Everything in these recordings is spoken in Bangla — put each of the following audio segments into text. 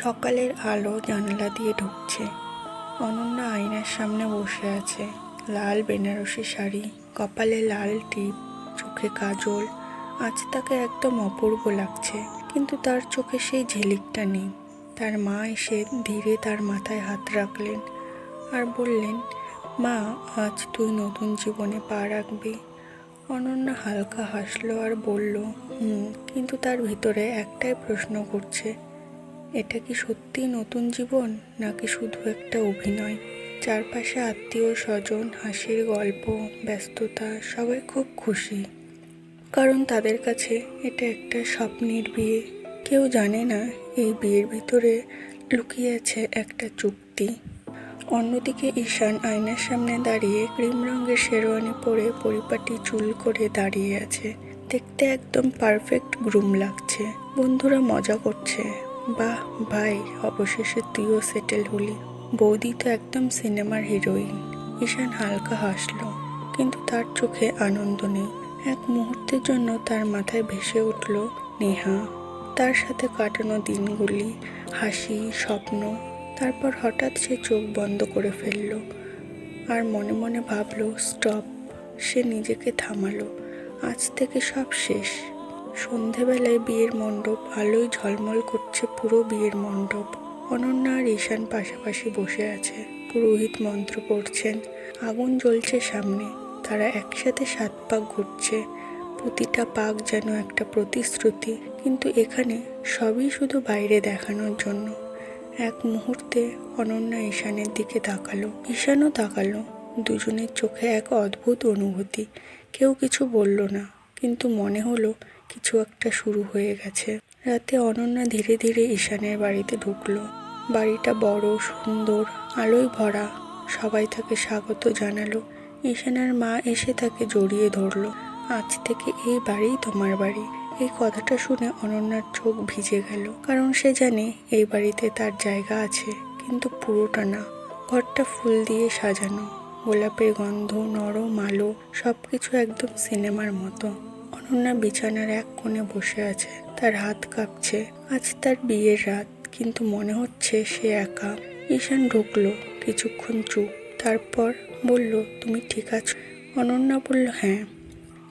সকালের আলো জানালা দিয়ে ঢুকছে। অনন্যা আয়নার সামনে বসে আছে। লাল বেনারসি শাড়ি, কপালে লাল টিপ, চোখে কাজল। আজ তাকে একদম অপূর্ব লাগছে, কিন্তু তার চোখে সেই ঝিলিকটা নেই। তার মা এসে ধীরে তার মাথায় হাত রাখলেন আর বললেন, মা, আজ তুই নতুন জীবনে পা রাখবি। অনন্যা হালকা হাসলো আর বলল, কিন্তু তার ভিতরে একটাই প্রশ্ন করছে, এটা কি সত্যিই নতুন জীবন, নাকি শুধু একটা অভিনয়? চারপাশে আত্মীয় স্বজন, হাসির গল্প, ব্যস্ততা, সবাই খুব খুশি, কারণ তাদের কাছে এটা একটা স্বপ্নের বিয়ে। কেউ জানে না এই বিয়ের ভিতরে লুকিয়ে আছে একটা চুক্তি। অন্যদিকে ঈশান আয়নার সামনে দাঁড়িয়ে ক্রিম রঙের শেরওয়ানি পরে পরিপাটি চুল করে দাঁড়িয়ে আছে। দেখতে একদম পারফেক্ট গ্রুম লাগছে। বন্ধুরা মজা করছে, বাহ ভাই, অবশেষে তুইও সেটেল হলি, বৌদি তো একদম সিনেমার হিরোইন। ঈশান হালকা হাসলো, কিন্তু তার চোখে আনন্দ নেই। এক মুহূর্তের জন্য তার মাথায় ভেসে উঠল নেহা, তার সাথে কাটানো দিনগুলি, হাসি, স্বপ্ন। তারপর হঠাৎ সে চোখ বন্ধ করে ফেলল আর মনে মনে ভাবলো, স্টপ। সে নিজেকে থামালো, আজ থেকে সব শেষ। সন্ধেবেলায় বিয়ের মণ্ডপ, আলোয় ঝলমল করছে পুরো বিয়ের মণ্ডপ। অনন্যা আর ঈশান পাশাপাশি বসে আছে। পুরোহিত মন্ত্র পড়ছেন, আগুন জ্বলছে সামনে। তারা একসাথে 7 পাক ঘুরছে, প্রতিটা পাক যেন একটা প্রতিশ্রুতি। কিন্তু এখানে সবই শুধু বাইরে দেখানোর জন্য। এক মুহূর্তে অনন্যা ঈশানের দিকে তাকালো, ঈশানও তাকালো। দুজনের চোখে এক অদ্ভুত অনুভূতি। কেউ কিছু বলল না, কিন্তু মনে হলো কিছু একটা শুরু হয়ে গেছে। রাতে অনন্যা ধীরে ধীরে ঈশানের বাড়িতে ঢুকলো। বাড়িটা বড়, সুন্দর, আলোয় ভরা। সবাই তাকে স্বাগত জানালো। ঈশানের মা এসে তাকে জড়িয়ে ধরলো। আজ থেকে এই বাড়ি তোমার বাড়ি। এই কথাটা শুনে অনন্যার চোখ ভিজে গেল, কারণ সে জানে এই বাড়িতে তার জায়গা আছে, কিন্তু পুরোটা না। ঘরটা ফুল দিয়ে সাজানো, গোলাপের গন্ধ, নরম আলো, সবকিছু একদম সিনেমার মতো। অনন্যা বিছানার এক কোণে বসে আছে, তার হাত কাঁপছে। আজ তার বিয়ের রাত, কিন্তু মনে হচ্ছে সে একা। ঈশান ঢুকলো, কিছুক্ষণ চুপ, তারপর বলল, তুমি ঠিক আছো? অনন্যা বলল, হ্যাঁ।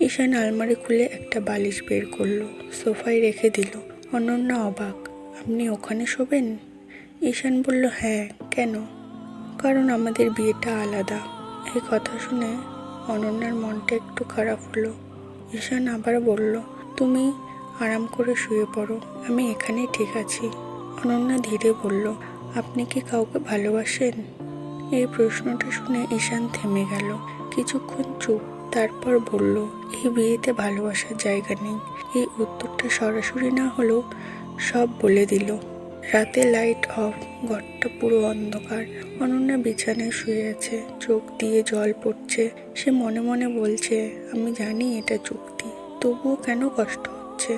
ঈশান আলমারি খুলে একটা বালিশ বের করলো, সোফায় রেখে দিল। অনন্যা অবাক, আপনি ওখানে শোবেন? ঈশান বলল, হ্যাঁ। কেন? কারণ আমাদের বিয়েটা আলাদা। এই কথা শুনে অনন্যার মনটা একটু খারাপ হলো। ঈশান আবার বলল, তুমি আরাম করে শুয়ে পড়ো, আমি এখানেই ঠিক আছি। অনন্যা ধীরে বলল, আপনি কি কাউকে ভালোবাসেন? এই প্রশ্নটা শুনে ঈশান থেমে গেল, কিছুক্ষণ চুপ, তারপর বলল, এই বিয়েতে ভালোবাসার জায়গা নেই। এই উত্তরটা সরাসরি না হলেও সব বলে দিল। রাতে লাইট অফ, ঘরটা পুরো অন্ধকার। অনন্যা বিছানায় শুয়ে আছে, চোখ দিয়ে জল পড়ছে। সে মনে মনে বলছে, আমি জানি এটা চুক্তি, তবুও কেন কষ্ট হচ্ছে।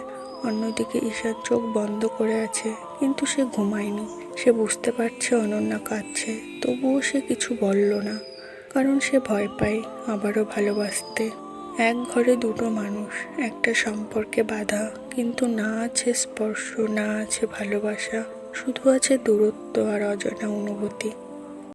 অন্যদিকে ঈশান চোখ বন্ধ করে আছে, কিন্তু সে ঘুমায়নি। সে বুঝতে পারছে অনন্যা কাঁদছে, তবুও সে কিছু বলল না, কারণ সে ভয় পায় আবারও ভালোবাসতে। এক ঘরে দুটো মানুষ, একটা সম্পর্কে বাধা, কিন্তু না আছে স্পর্শ, না আছে ভালোবাসা, শুধু আছে দূরত্ব আর অজানা অনুভূতি।